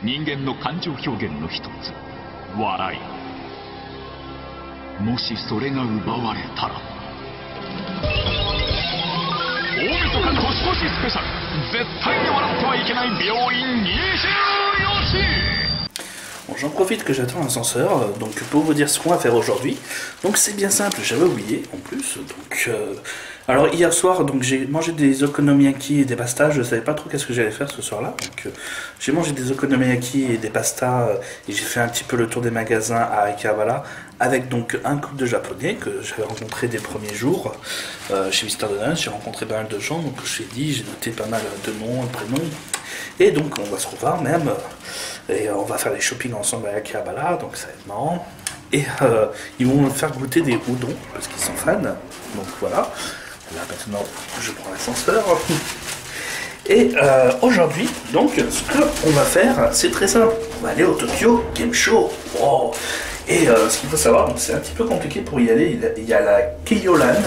人間の感情表現の一つ、笑い。もしそれが奪われたら、大晦日年越しスペシャル、絶対に笑ってはいけない病院24時。 Bon, j'en profite que j'attends l'ascenseur donc pour vous dire ce qu'on va faire aujourd'hui. Donc c'est bien simple, j'avais oublié en plus. Donc alors hier soir donc j'ai mangé des okonomiyaki et des pastas. Je savais pas trop qu'est-ce que j'allais faire ce soir-là. Donc j'ai mangé des okonomiyaki et des pastas et j'ai fait un petit peu le tour des magasins à Akihabara avec donc un couple de japonais que j'avais rencontré des premiers jours chez Mr Donuts. J'ai rencontré pas mal de gens donc je l'ai dit, j'ai noté pas mal de noms, de prénoms et donc on va se revoir même. Et on va faire des shopping ensemble à Akihabara, donc ça va être marrant. Et ils vont me faire goûter des udon, parce qu'ils sont fans. Donc voilà. Là maintenant, je prends l'ascenseur. Et aujourd'hui, donc, ce qu'on va faire, c'est très simple. On va aller au Tokyo Game Show. Wow. Et ce qu'il faut savoir, c'est un petit peu compliqué pour y aller. Il y a la Kyolan,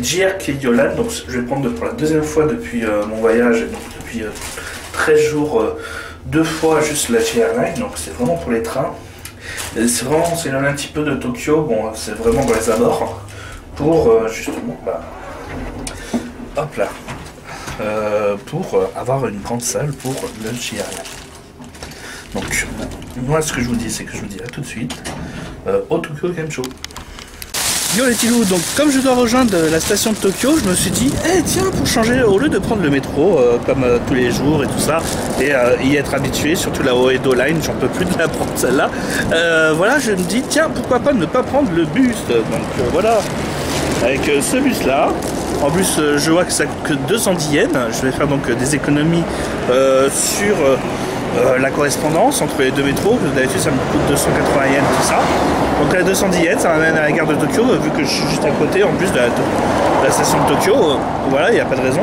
JR Kyolan. Donc je vais prendre pour la deuxième fois depuis mon voyage, donc depuis 13 jours. Deux fois juste la JR Line, donc c'est vraiment pour les trains. C'est vraiment, c'est un petit peu de Tokyo, bon c'est vraiment dans les abords, pour justement, hop là, pour avoir une grande salle pour le JR Line. Donc moi ce que je vous dis, c'est que je vous dis à tout de suite au Tokyo Game Show. Yo les petits loups, donc comme je dois rejoindre la station de Tokyo, je me suis dit, tiens, pour changer, au lieu de prendre le métro, comme tous les jours et tout ça, et y être habitué, surtout la Oedo Line, j'en peux plus de la prendre celle-là, voilà, je me dis, tiens, pourquoi pas ne pas prendre le bus, donc voilà, avec ce bus-là, en plus je vois que ça coûte que 210 yens, je vais faire donc des économies sur la correspondance entre les deux métros, d'habitude ça me coûte 280 yens, tout ça. Donc à 210 yens, ça m'amène à la gare de Tokyo, vu que je suis juste à côté en plus de la station de Tokyo, voilà, il n'y a pas de raison.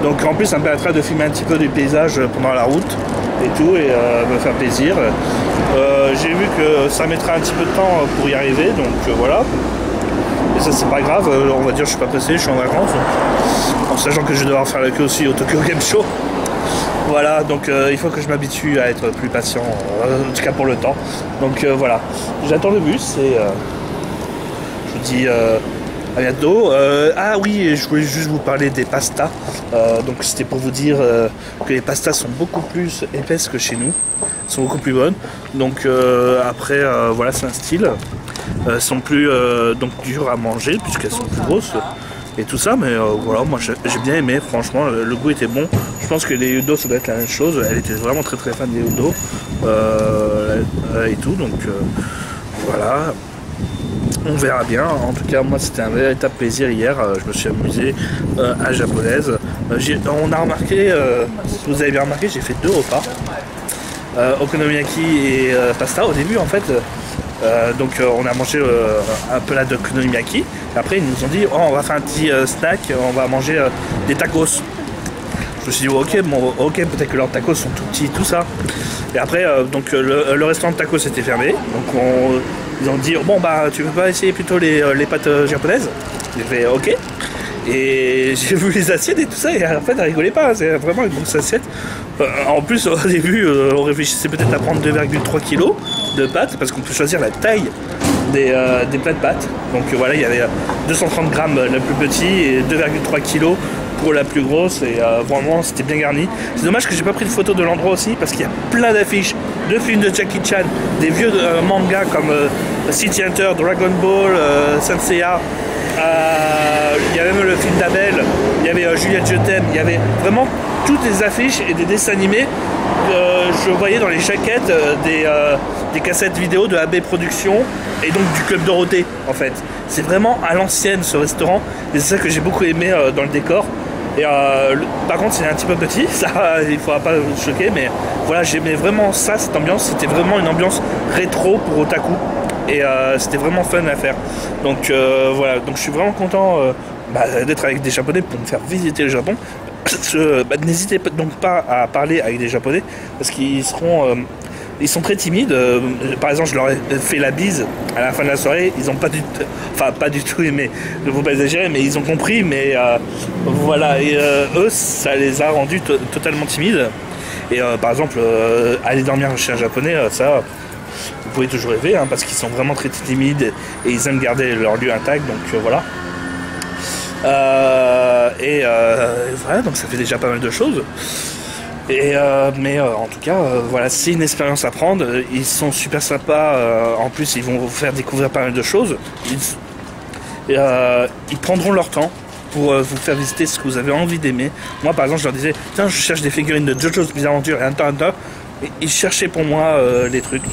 Donc en plus ça me permettra de filmer un petit peu du paysage pendant la route et tout, et me faire plaisir. J'ai vu que ça mettra un petit peu de temps pour y arriver, donc voilà. Et ça c'est pas grave, on va dire je suis pas pressé, je suis en vacances. En sachant que je vais devoir faire la queue aussi au Tokyo Game Show. Voilà, donc il faut que je m'habitue à être plus patient, en tout cas pour le temps. Donc voilà, j'attends le bus et je vous dis à bientôt. Ah oui, je voulais juste vous parler des pastas. Donc c'était pour vous dire que les pastas sont beaucoup plus épaisses que chez nous, sont beaucoup plus bonnes. Donc après, voilà, c'est un style. Elles sont plus donc dures à manger puisqu'elles sont plus grosses. Et tout ça, mais voilà, moi j'ai bien aimé, franchement, le goût était bon. Je pense que les udo ça doit être la même chose, elle était vraiment très fan des udo et tout, donc voilà, on verra bien. En tout cas, moi c'était un véritable plaisir hier, je me suis amusé à japonaise. On a remarqué, si vous avez bien remarqué, j'ai fait 2 repas, okonomiyaki et pasta au début en fait. Donc on a mangé un plat de okonomiyaki. Après ils nous ont dit, oh, on va faire un petit snack, on va manger des tacos. Je me suis dit, ok, bon, ok, peut-être que leurs tacos sont tout petits, tout ça. Et après donc le restaurant de tacos était fermé. Donc ils ont dit, bon bah tu veux pas essayer plutôt les pâtes japonaises? J'ai fait ok. Et j'ai vu les assiettes et tout ça, et en fait, elle rigolait pas, c'est vraiment une grosse assiette. En plus, au début, on réfléchissait peut-être à prendre 2,3 kg de pâtes, parce qu'on peut choisir la taille des plats de pâtes. Donc voilà, il y avait 230 grammes le plus petit et 2,3 kg pour la plus grosse, et vraiment, c'était bien garni. C'est dommage que j'ai pas pris de photo de l'endroit aussi, parce qu'il y a plein d'affiches de films de Jackie Chan, des vieux mangas comme City Hunter, Dragon Ball, Senseiya. Il y avait même le film d'Abel, il y avait Juliette Je t'aime, il y avait vraiment toutes les affiches et des dessins animés que je voyais dans les jaquettes des cassettes vidéo de AB Productions et donc du Club Dorothée en fait. C'est vraiment à l'ancienne ce restaurant et c'est ça que j'ai beaucoup aimé dans le décor. Et par contre c'est un petit peu petit, ça il ne faudra pas choquer, mais voilà, j'aimais vraiment ça, cette ambiance, c'était vraiment une ambiance rétro pour otaku. Et c'était vraiment fun à faire. Donc voilà, donc je suis vraiment content d'être avec des Japonais pour me faire visiter le Japon. N'hésitez donc pas à parler avec des Japonais parce qu'ils seront ils sont très timides. Par exemple, je leur ai fait la bise à la fin de la soirée, ils ont pas du tout aimé, je ne veux pas exagérer, mais ils ont compris, mais voilà, et eux ça les a rendus totalement timides. Et par exemple, aller dormir chez un japonais, ça, vous pouvez toujours rêver, hein, parce qu'ils sont vraiment très timides et ils aiment garder leur lieu intact, donc voilà. Voilà, donc ça fait déjà pas mal de choses. Mais en tout cas, voilà, c'est une expérience à prendre. Ils sont super sympas. En plus, ils vont vous faire découvrir pas mal de choses. Ils prendront leur temps pour vous faire visiter ce que vous avez envie d'aimer. Moi, par exemple, je leur disais, tiens, je cherche des figurines de JoJo's Bizarre Adventure et un tas. Et ils cherchaient pour moi les trucs.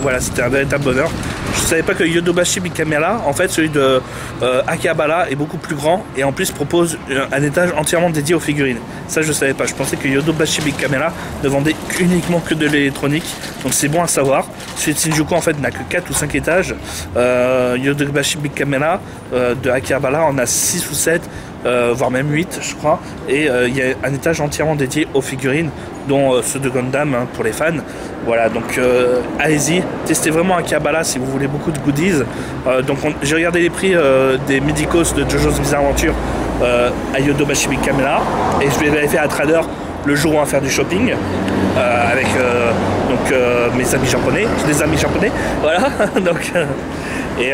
Voilà, c'était un véritable bonheur. Je savais pas que Yodobashi Bikamera, en fait, celui de Akihabara, est beaucoup plus grand et en plus propose un étage entièrement dédié aux figurines. Ça, je savais pas. Je pensais que Yodobashi Bikamera ne vendait uniquement que de l'électronique. Donc c'est bon à savoir. Celui de Shinjuku, en fait, n'a que 4 ou 5 étages. Yodobashi Bikamera de Akihabara en a 6 ou 7. Voire même 8 je crois, et il y a un étage entièrement dédié aux figurines, dont ceux de Gundam, hein, pour les fans. Voilà, donc allez-y, testez vraiment Akihabara si vous voulez beaucoup de goodies. Donc j'ai regardé les prix des Medicos de JoJo's Bizarre Adventure à Yodobashi Bikamera, et je vais vérifier à Trader le jour où on va faire du shopping avec mes amis japonais, j'ai des amis japonais, voilà. Donc et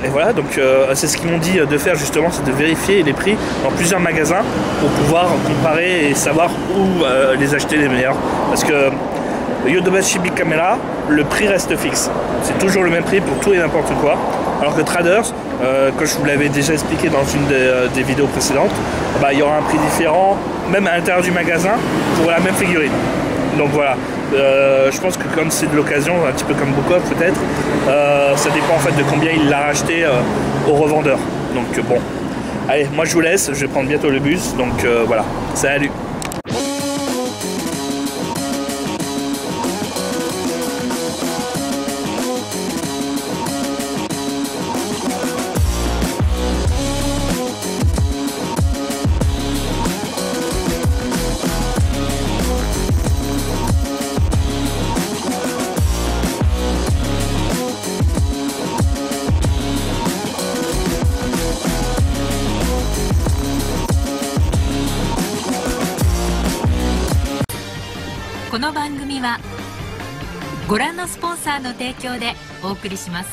voilà, donc c'est ce qu'ils m'ont dit de faire justement, c'est de vérifier les prix dans plusieurs magasins pour pouvoir comparer et savoir où les acheter les meilleurs. Parce que Yodobashi Bikamera, le prix reste fixe. C'est toujours le même prix pour tout et n'importe quoi. Alors que Traders, comme je vous l'avais déjà expliqué dans une des vidéos précédentes, il y aura un prix différent, même à l'intérieur du magasin, pour la même figurine. Donc voilà, je pense que comme c'est de l'occasion, un petit peu comme Bukov peut-être, ça dépend en fait de combien il l'a racheté au revendeur. Donc bon, allez, moi je vous laisse, je vais prendre bientôt le bus, donc voilà, salut. この番組はご覧のスポンサーの提供でお送りします。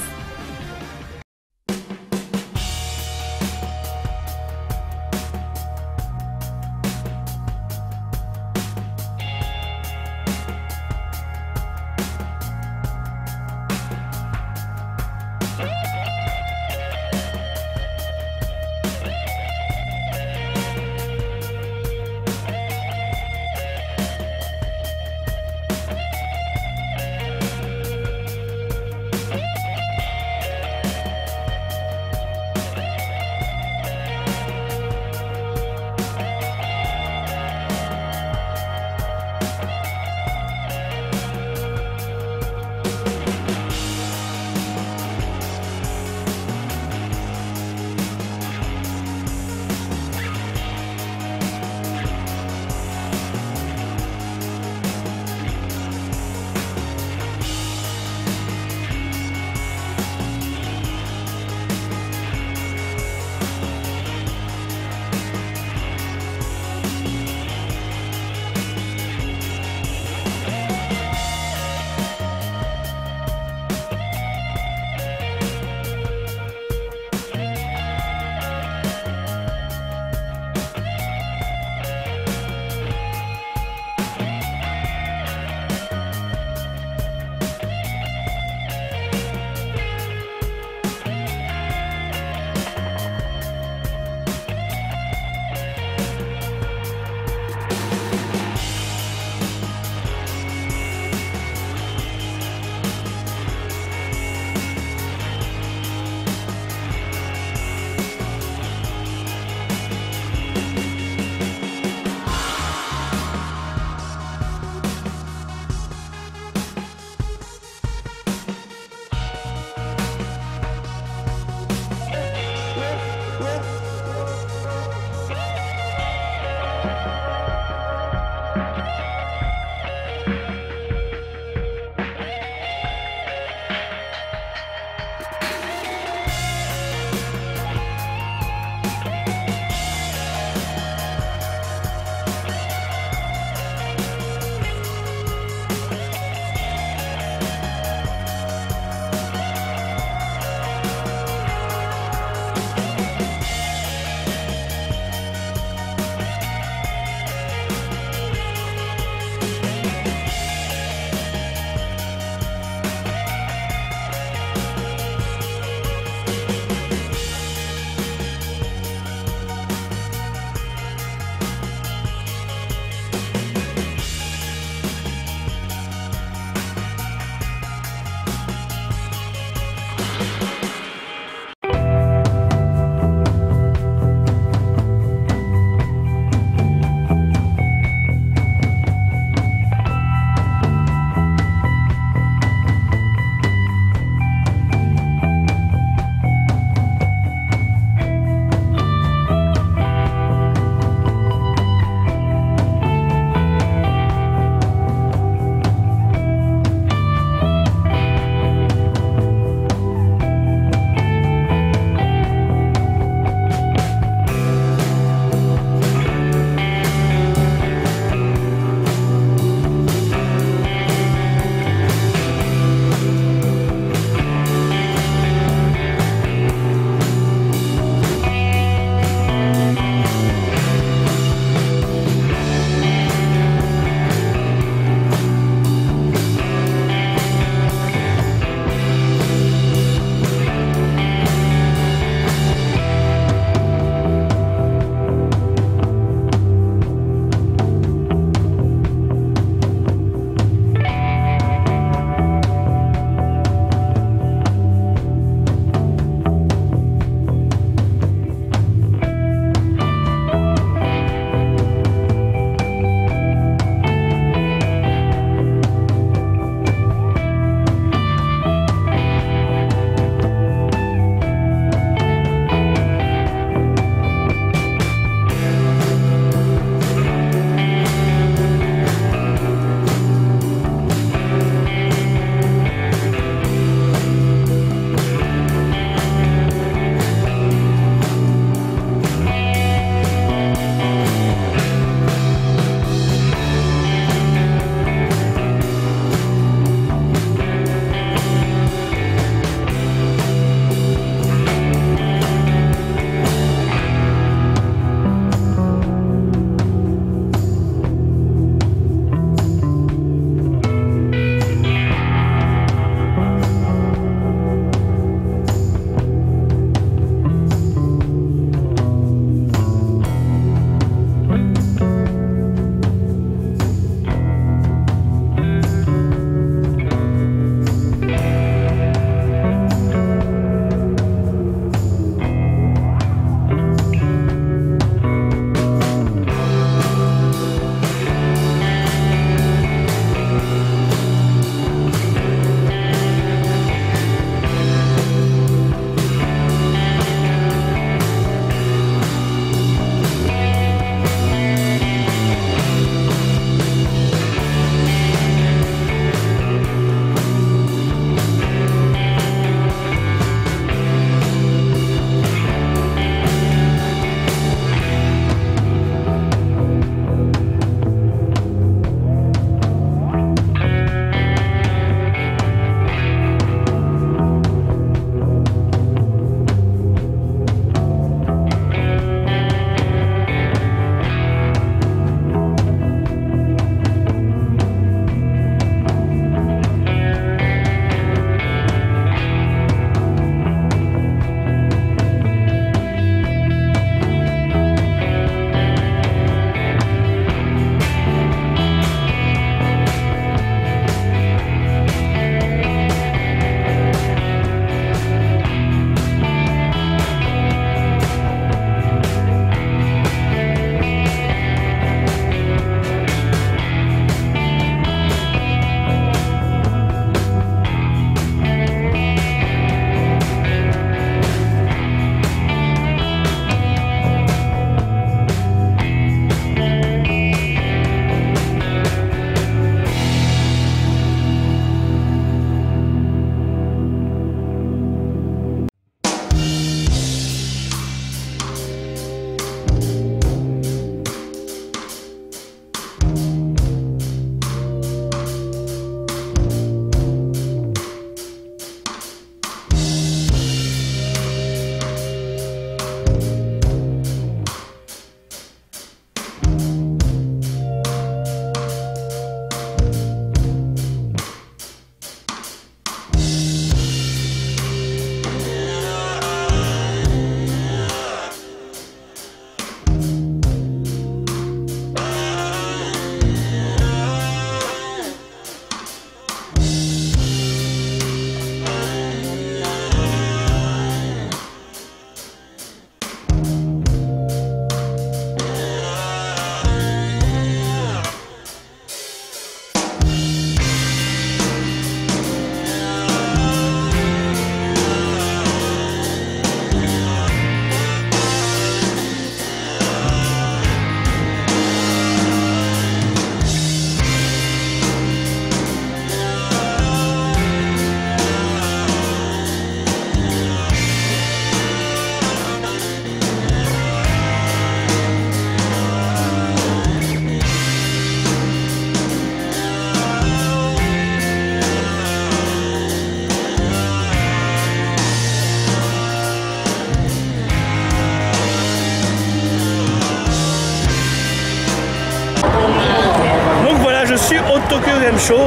suis au Tokyo Game Show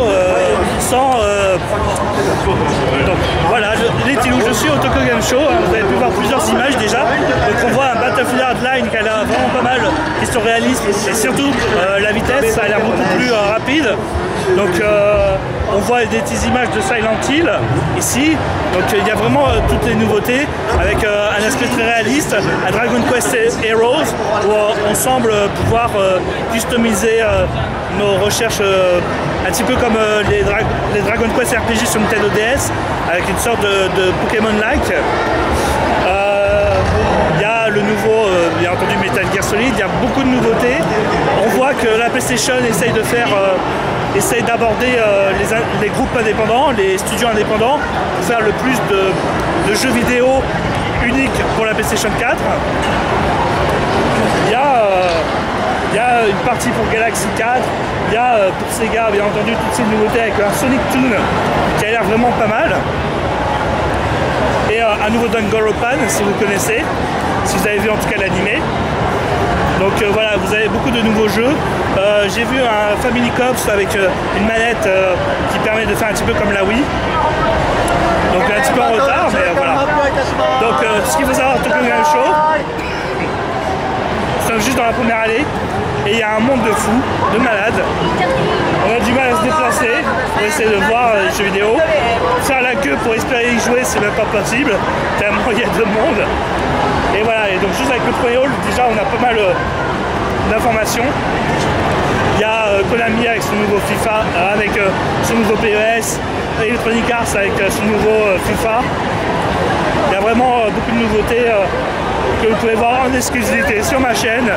donc voilà, les Tilous, je suis au Tokyo Game Show, hein, vous avez pu voir plusieurs images déjà. Donc on voit un Battlefield Hardline qui a l'air vraiment pas mal, qui sont réalistes et surtout la vitesse, ça a l'air beaucoup plus rapide. Donc on voit des petites images de Silent Hill ici, donc il y a vraiment toutes les nouveautés avec un aspect très réaliste, à Dragon Quest Heroes où on semble pouvoir customiser nos recherches un petit peu comme les Dragon Quest RPG sur Nintendo DS avec une sorte de Pokémon-like. Il y a le nouveau, bien entendu, Metal Gear Solid, il y a beaucoup de nouveautés. On voit que la PlayStation essaye d'aborder les groupes indépendants, les studios indépendants, pour faire le plus de jeux vidéo uniques pour la PlayStation 4. Il y a une partie pour Galaxy 4, il y a pour Sega, bien entendu, toutes ces nouveautés avec un Sonic Toon qui a l'air vraiment pas mal. Et un nouveau Danganronpa, si vous connaissez, si vous avez vu en tout cas l'animé. Donc voilà, vous avez beaucoup de nouveaux jeux. J'ai vu un Family Cops avec une manette qui permet de faire un petit peu comme la Wii. Donc un petit peu en retard, mais voilà. Donc ce qu'il faut savoir, Tokyo Game Show, nous sommes juste dans la première allée et il y a un monde de fous, de malades. On a du mal à se déplacer pour essayer de voir les jeux vidéo. Faire la queue pour espérer y jouer, c'est même pas possible, tellement il y a de monde. Et voilà, et donc juste avec le premier hall, déjà on a pas mal d'informations. Il y a Konami avec son nouveau FIFA, avec son nouveau PES, Electronic Arts avec son nouveau FIFA. Il y a vraiment beaucoup de nouveautés que vous pouvez voir en exclusivité sur ma chaîne.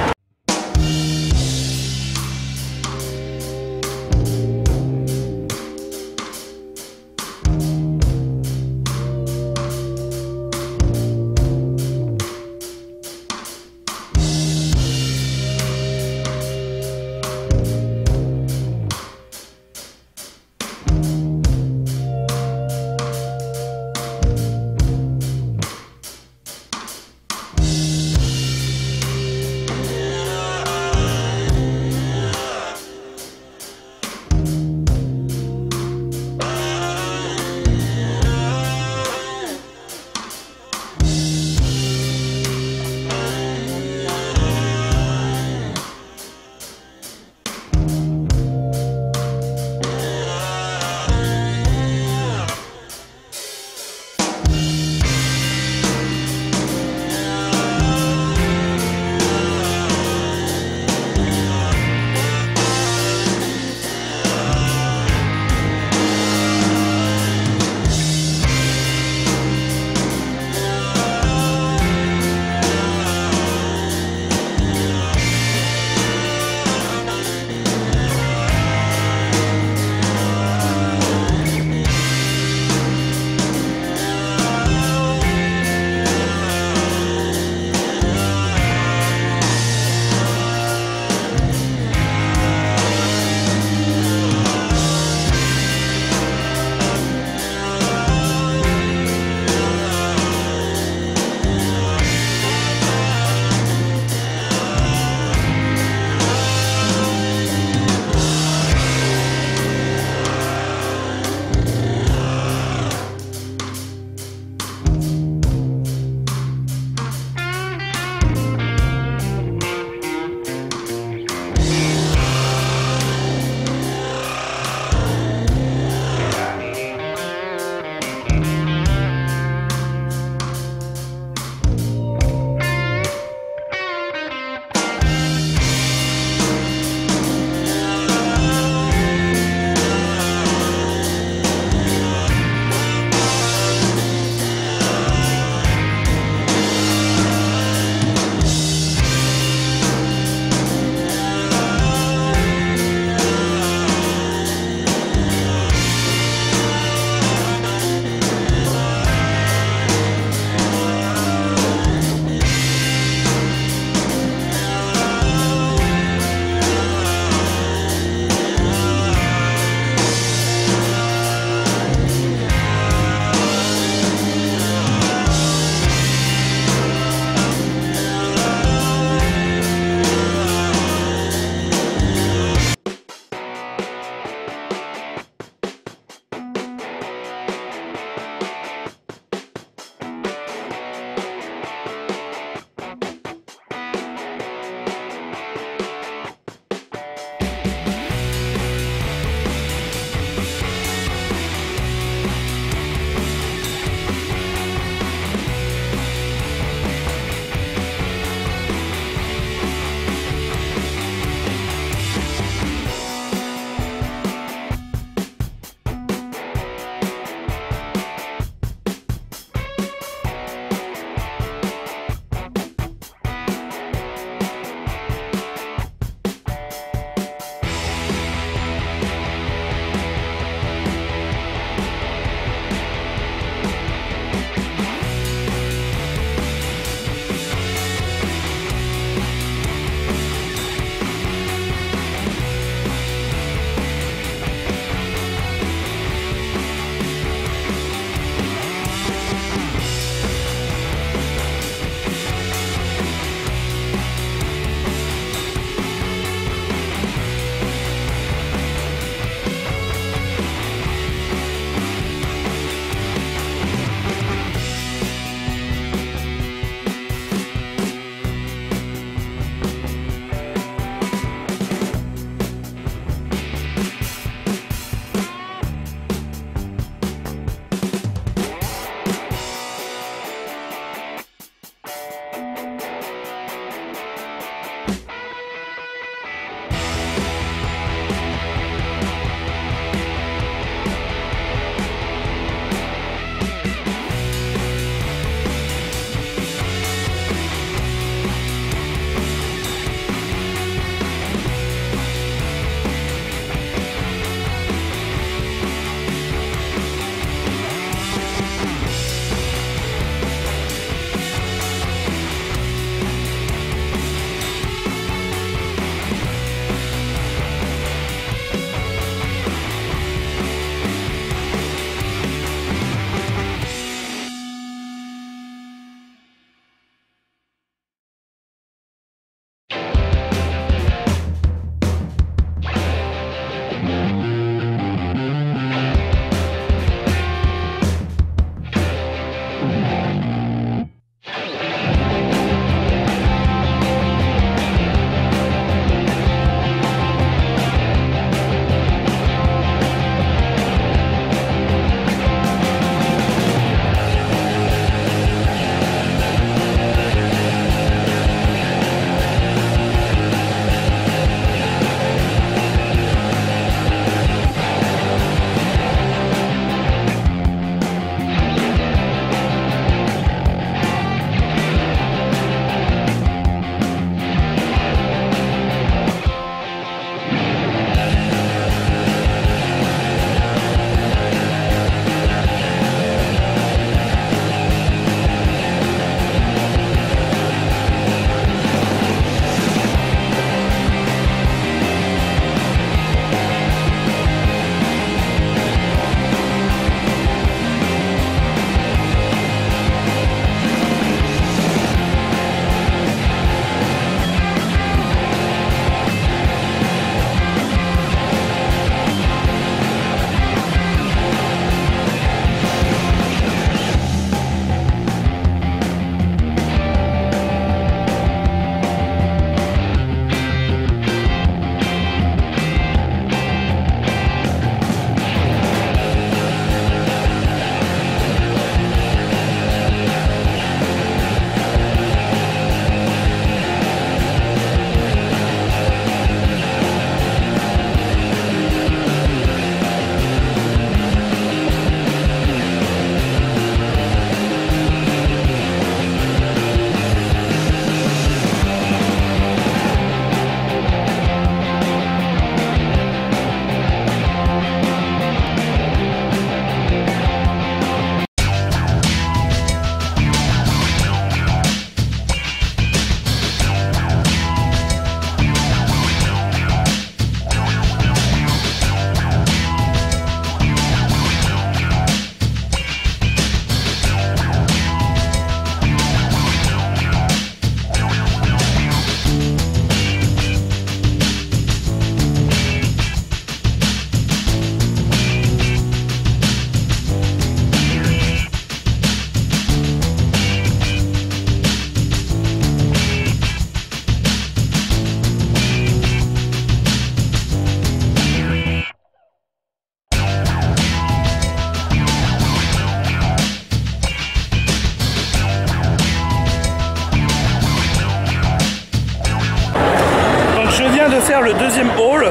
rôles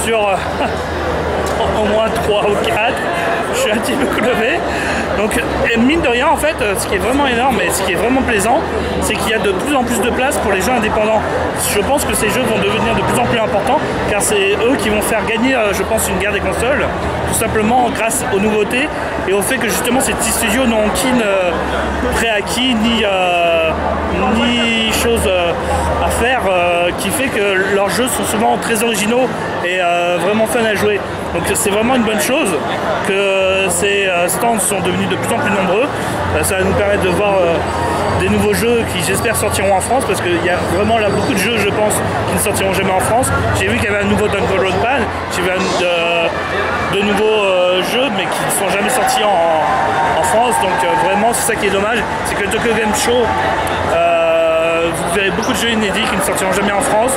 sur au moins 3 ou 4. Je suis un petit peu crevé. Donc mine de rien en fait, ce qui est vraiment énorme et ce qui est vraiment plaisant, c'est qu'il y a de plus en plus de place pour les jeux indépendants. Je pense que ces jeux vont devenir de plus en plus importants car c'est eux qui vont faire gagner, je pense, une guerre des consoles, tout simplement grâce aux nouveautés et au fait que justement ces petits studios n'ont aucune préacquis ni chose à faire qui fait que leurs jeux sont souvent très originaux et vraiment fun à jouer. Donc c'est vraiment une bonne chose que ces stands sont devenus de plus en plus nombreux. Ça va nous permettre de voir des nouveaux jeux qui j'espère sortiront en France parce qu'il y a vraiment là beaucoup de jeux je pense qui ne sortiront jamais en France. J'ai vu qu'il y avait un nouveau Danganronpa, j'ai vu de nouveaux jeux mais qui ne sont jamais sortis en France. Donc vraiment c'est ça qui est dommage, c'est que le Tokyo Game Show vous verrez beaucoup de jeux inédits qui ne sortiront jamais en France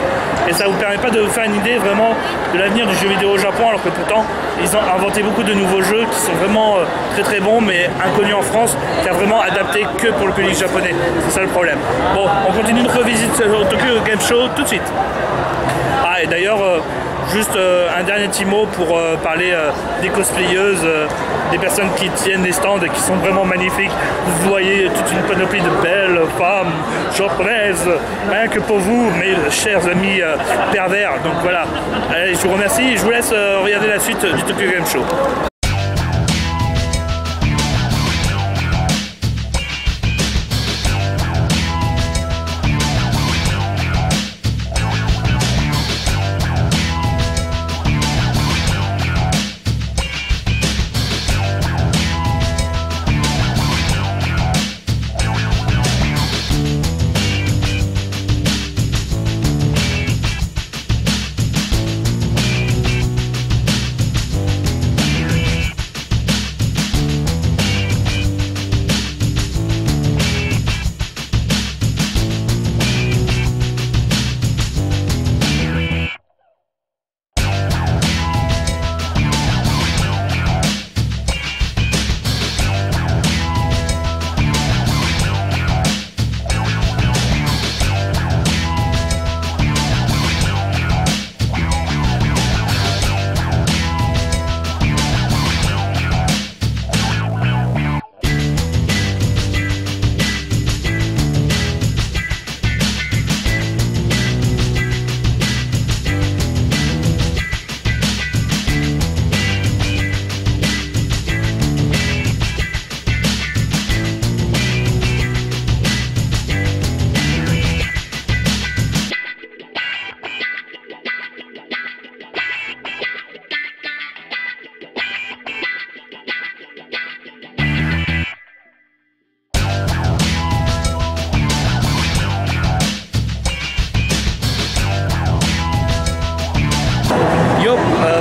et ça vous permet pas de vous faire une idée vraiment de l'avenir du jeu vidéo au Japon alors que pourtant ils ont inventé beaucoup de nouveaux jeux qui sont vraiment très très bons mais inconnus en France qui a vraiment adapté que pour le public japonais. C'est ça le problème. Bon, on continue notre visite au Tokyo Game Show tout de suite. Ah et d'ailleurs juste un dernier petit mot pour parler des cosplayeuses, des personnes qui tiennent les stands et qui sont vraiment magnifiques. Vous voyez toute une panoplie de belles femmes japonaises, rien que pour vous, mes chers amis pervers. Donc voilà, allez, je vous remercie et je vous laisse regarder la suite du Tokyo Game Show.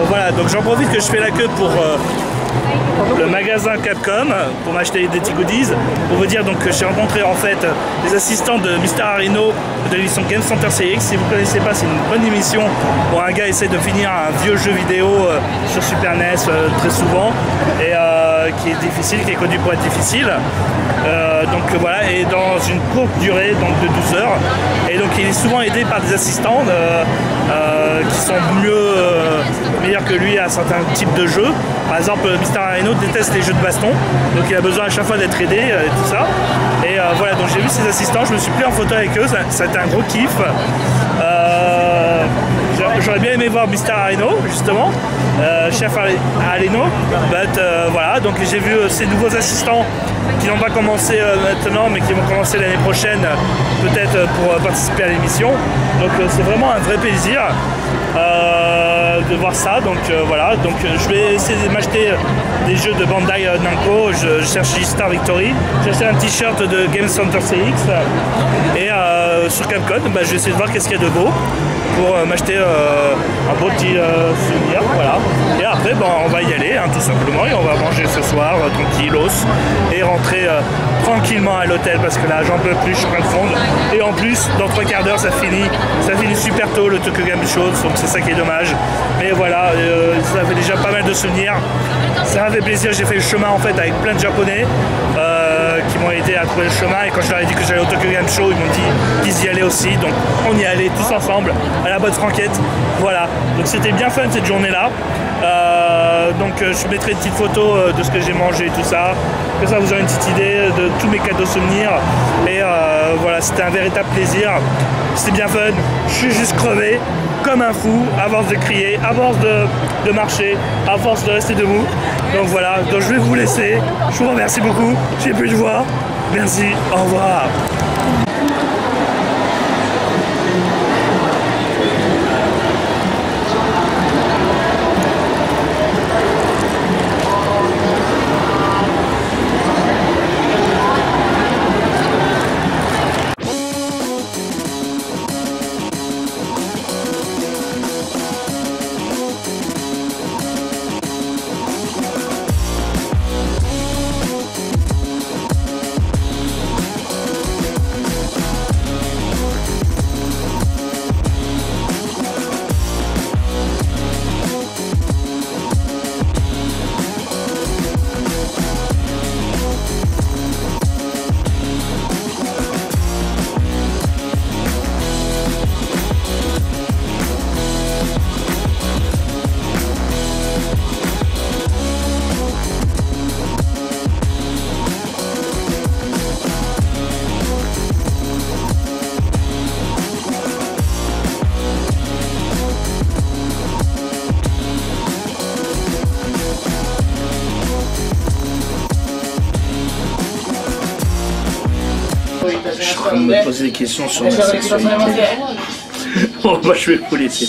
Voilà, donc j'en profite que je fais la queue pour le magasin Capcom pour m'acheter des petits goodies. Pour vous dire donc que j'ai rencontré en fait les assistants de Mr. Arino de l'émission Game Center CX. Si vous ne connaissez pas, c'est une bonne émission où un gars essaie de finir un vieux jeu vidéo sur Super NES très souvent et qui est difficile, qui est connu pour être difficile. Donc voilà, et dans une courte durée donc de 12 heures. Et donc il est souvent aidé par des assistants qui sont meilleurs que lui à certains types de jeux. Par exemple, Mr. Arino déteste les jeux de baston, donc il a besoin à chaque fois d'être aidé et tout ça. Et voilà, donc j'ai vu ces assistants, je me suis pris en photo avec eux, ça a été un gros kiff. J'aurais bien aimé voir Mr. Arino, justement, chef Arino, voilà, donc j'ai vu ces nouveaux assistants qui n'ont pas commencé maintenant, mais qui vont commencer l'année prochaine, peut-être pour participer à l'émission. Donc c'est vraiment un vrai plaisir de voir ça. Donc voilà, donc je vais essayer de m'acheter des jeux de Bandai Namco. Je cherche Star Victory, j'ai acheté un t-shirt de Game Center CX et sur Capcom, je vais essayer de voir qu'est-ce qu'il y a de beau pour m'acheter un beau petit souvenir, voilà. Et après, on va y aller, tout simplement, et on va manger ce soir, tranquillos, et rentrer tranquillement à l'hôtel, parce que là, j'en peux plus, je suis plein de fond. Et en plus, dans 3 quarts d'heure, ça finit super tôt, le Tokyo Game Show, donc c'est ça qui est dommage. Mais voilà, ça fait déjà pas mal de souvenirs. Ça m'a fait plaisir, j'ai fait le chemin, en fait, avec plein de Japonais, qui m'ont aidé à trouver le chemin. Et quand je leur ai dit que j'allais au Tokyo Game Show, ils m'ont dit qu'ils y allaient aussi. Donc on y allait tous ensemble à la bonne franquette. Voilà, donc c'était bien fun cette journée-là. Donc je mettrai une petite photo de ce que j'ai mangé et tout ça. Comme ça vous aurez une petite idée de tous mes cadeaux souvenirs. Et voilà, c'était un véritable plaisir. C'était bien fun. Je suis juste crevé comme un fou à force de crier, à force de marcher, à force de rester debout. Donc voilà, donc je vais vous laisser. Je vous remercie beaucoup. J'ai plus de voix. Merci, au revoir. Je suis en train de me poser des questions sur ma sexualité. Bon, bah, je vais vous laisser.